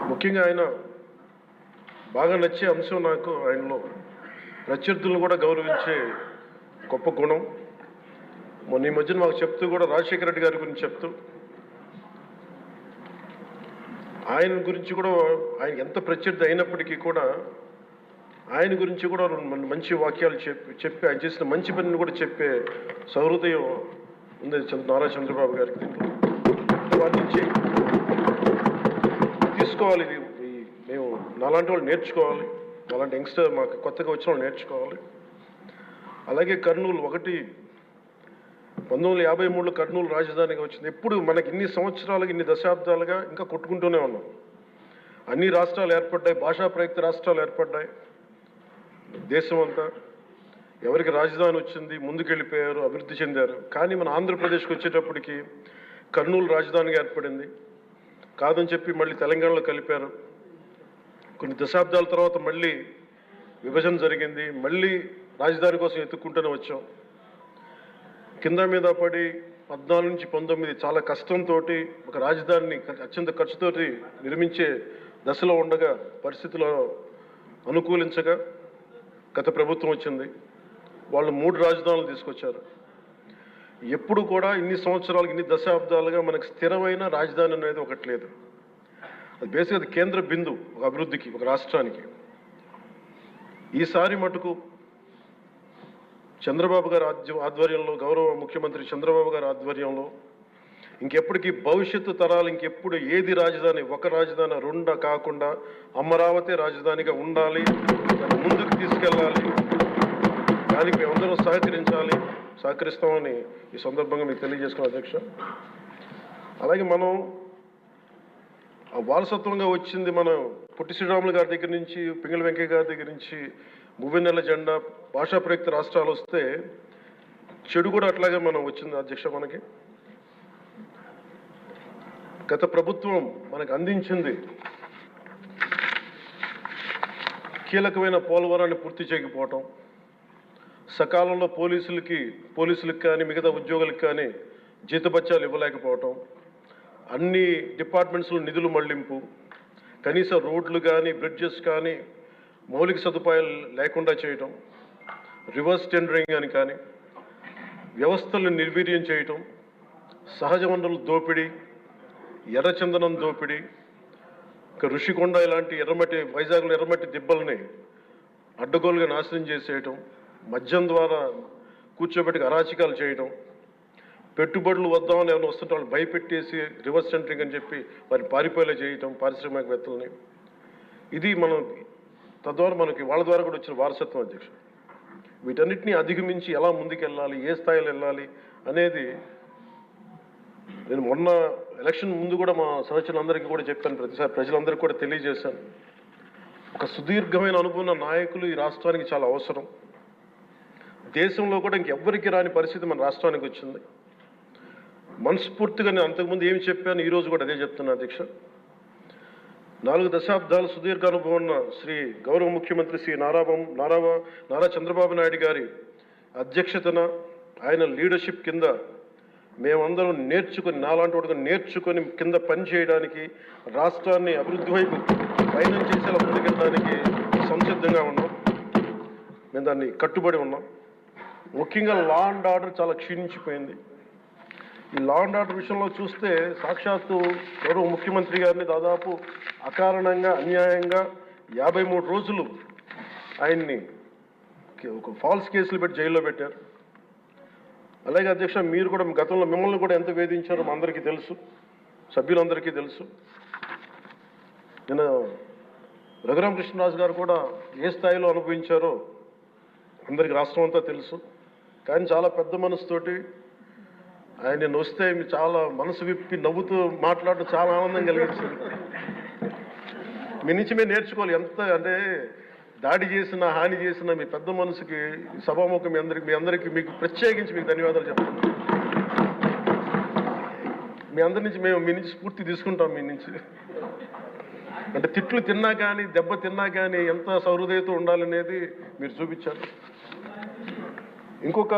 ముఖ్యంగా ఆయన బాగా నచ్చే అంశం నాకు ఆయనలో ప్రత్యర్థులను కూడా గౌరవించే గొప్ప గుణం. మొన్న ఈ మధ్యన మాకు చెప్తూ కూడా రాజశేఖర రెడ్డి గారి గురించి చెప్తూ ఆయన గురించి కూడా ఆయన ఎంత ప్రత్యర్థి అయినప్పటికీ కూడా ఆయన గురించి కూడా మంచి వాక్యాలు చెప్పి ఆయన చేసిన మంచి పనిని కూడా చెప్పే సహృదయం ఉంది నారా చంద్రబాబు గారికి. వాటి నుంచి తీసుకోవాలి. మేము నాలాంటి వాళ్ళు నేర్చుకోవాలి, అలాంటి యంగ్స్టర్ మాకు కొత్తగా వచ్చిన వాళ్ళు నేర్చుకోవాలి. అలాగే కర్నూలు 1953లో కర్నూలు రాజధానిగా వచ్చింది. ఎప్పుడు మనకి ఇన్ని సంవత్సరాలుగా ఇన్ని దశాబ్దాలుగా ఇంకా కొట్టుకుంటూనే ఉన్నాం. అన్ని రాష్ట్రాలు ఏర్పడ్డాయి, భాషా ప్రయుక్త రాష్ట్రాలు ఏర్పడ్డాయి. దేశం అంతా ఎవరికి రాజధాని వచ్చింది ముందుకెళ్ళిపోయారు, అభివృద్ధి చెందారు. కానీ మన ఆంధ్రప్రదేశ్కి వచ్చేటప్పటికి కర్నూలు రాజధానిగా ఏర్పడింది. కాదని చెప్పి మళ్ళీ తెలంగాణలో కలిపారు. కొన్ని దశాబ్దాల తర్వాత మళ్ళీ విభజన జరిగింది. మళ్ళీ రాజధాని కోసం ఎత్తుక్కుంటూనే వచ్చాం. కింద మీద పడి 14 నుంచి 19 చాలా కష్టంతో ఒక రాజధానిని అత్యంత ఖర్చుతోటి నిర్మించే దశలో ఉండగా పరిస్థితులు అనుకూలించగా గత ప్రభుత్వం వచ్చింది. వాళ్ళు 3 రాజధానులు తీసుకొచ్చారు. ఎప్పుడు కూడా ఇన్ని సంవత్సరాలు ఇన్ని దశాబ్దాలుగా మనకు స్థిరమైన రాజధాని అనేది ఒకటి లేదు. అది బేసిక్గా అది కేంద్ర బిందు ఒక అభివృద్ధికి, ఒక రాష్ట్రానికి. ఈసారి మటుకు చంద్రబాబు గారి ఆధ్వర్యంలో, గౌరవ ముఖ్యమంత్రి చంద్రబాబు గారి ఆధ్వర్యంలో ఇంకెప్పటికీ భవిష్యత్తు తరాలు ఇంకెప్పుడు ఏది రాజధాని, ఒక రాజధాని 2 కాకుండా అమరావతి రాజధానిగా ఉండాలి, ముందుకు తీసుకెళ్ళాలి. దానికి మేమందరం సహకరిస్తామని ఈ సందర్భంగా మీకు తెలియజేసుకున్నాం అధ్యక్ష. అలాగే మనం వారసత్వంగా వచ్చింది మనం పొట్టి శ్రీరాములు గారి దగ్గర నుంచి, పింగళి వెంకయ్య గారి దగ్గర నుంచి మువ్వెన్నెల జెండా, భాషా ప్రయుక్త రాష్ట్రాలు వస్తే చెడు కూడా అట్లాగే మనం వచ్చింది అధ్యక్ష. మనకి గత ప్రభుత్వం మనకు అందించింది కీలకమైన పోలవరాన్ని పూర్తి చేయకపోవటం, సకాలంలో పోలీసులకు కానీ మిగతా ఉద్యోగులకు కానీ జీతభత్యాలు ఇవ్వలేకపోవటం, అన్ని డిపార్ట్మెంట్స్లో నిధులు మళ్లింపు, కనీస రోడ్లు కానీ బ్రిడ్జెస్ కానీ మౌలిక సదుపాయాలు లేకుండా చేయటం, రివర్స్ టెండరింగ్ అని కానీ, వ్యవస్థలను నిర్వీర్యం చేయటం, సహజ వనరుల దోపిడీ, ఎర్రచందనం దోపిడీ, ఋషికొండ ఇలాంటి వైజాగ్లో ఎర్రమట్టి దిబ్బల్ని అడ్డగోలుగా నాశనం చేసేయటం, మద్యం ద్వారా కూర్చోబెట్టి అరాచకాలు చేయటం, పెట్టుబడులు వద్దామని ఎవరైనా వస్తుంటే వాళ్ళు భయపెట్టేసి రివర్స్ టెండరింగ్ అని చెప్పి వారిని పారిపోయేలా చేయటం పారిశ్రామికవేత్తలని. ఇది మనం తద్వారా మనకి వాళ్ళ ద్వారా కూడా వచ్చిన వారసత్వం అధ్యక్ష. వీటన్నిటిని అధిగమించి ఎలా ముందుకెళ్ళాలి, ఏ స్థాయిలో వెళ్ళాలి అనేది నేను మొన్న ఎలక్షన్ ముందు కూడా మా సహచరులందరికీ కూడా చెప్పాను, ప్రతిసారి ప్రజలందరికీ కూడా తెలియజేశాను. ఒక సుదీర్ఘమైన అనుభవం ఉన్న నాయకులు ఈ రాష్ట్రానికి చాలా అవసరం. దేశంలో కూడా ఇంకెవ్వరికి రాని పరిస్థితి మన రాష్ట్రానికి వచ్చింది. మనస్ఫూర్తిగా నేను అంతకుముందు ఏమి చెప్పాను, ఈరోజు కూడా అదే చెప్తున్నా అధ్యక్ష. 4 దశాబ్దాల సుదీర్ఘ అనుభవం ఉన్న శ్రీ గౌరవ ముఖ్యమంత్రి శ్రీ నారా చంద్రబాబు నాయుడు గారి అధ్యక్షతన, ఆయన లీడర్షిప్ కింద మేమందరం నాలాంటి వాడుగా నేర్చుకొని కింద పనిచేయడానికి, రాష్ట్రాన్ని అభివృద్ధి వైపు పయనం చేసేలా ముందుకెళ్ళడానికి సంసిద్ధంగా ఉన్నాం. మేము దాన్ని కట్టుబడి ఉన్నాం. ముఖ్యంగా లా అండ్ ఆర్డర్ చాలా క్షీణించిపోయింది. ఈ లా అండ్ ఆర్డర్ విషయంలో చూస్తే సాక్షాత్తు గౌరవ ముఖ్యమంత్రి గారిని దాదాపు అకారణంగా అన్యాయంగా 53 రోజులు ఆయన్ని ఒక ఫాల్స్ కేసులు పెట్టి జైల్లో పెట్టారు. అలాగే అధ్యక్ష, మీరు కూడా గతంలో మిమ్మల్ని కూడా ఎంత వేధించారో మా అందరికీ తెలుసు, సభ్యులందరికీ తెలుసు. నేను రఘురామకృష్ణరాజు గారు కూడా ఏ స్థాయిలో అనుభవించారో అందరికీ రాష్ట్రం అంతా తెలుసు. కానీ చాలా పెద్ద మనసుతోటి ఆయన వస్తే చాలా మనసు విప్పి నవ్వుతూ మాట్లాడటం చాలా ఆనందం కలిగించింది. మీ నుంచి మేము నేర్చుకోవాలి. ఎంత అంటే దాడి చేసిన, హాని చేసిన మీ పెద్ద మనసుకి సభాముఖం మీ అందరికీ మీకు ప్రత్యేకించి మీకు ధన్యవాదాలు చెప్తున్నాను. మీ అందరి నుంచి మీ నుంచి స్ఫూర్తి తీసుకుంటాం. మీ నుంచి అంటే తిట్లు తిన్నా కానీ, దెబ్బ తిన్నా కానీ ఎంత సహృదయతో ఉండాలనేది మీరు చూపించారు. ఇంకొక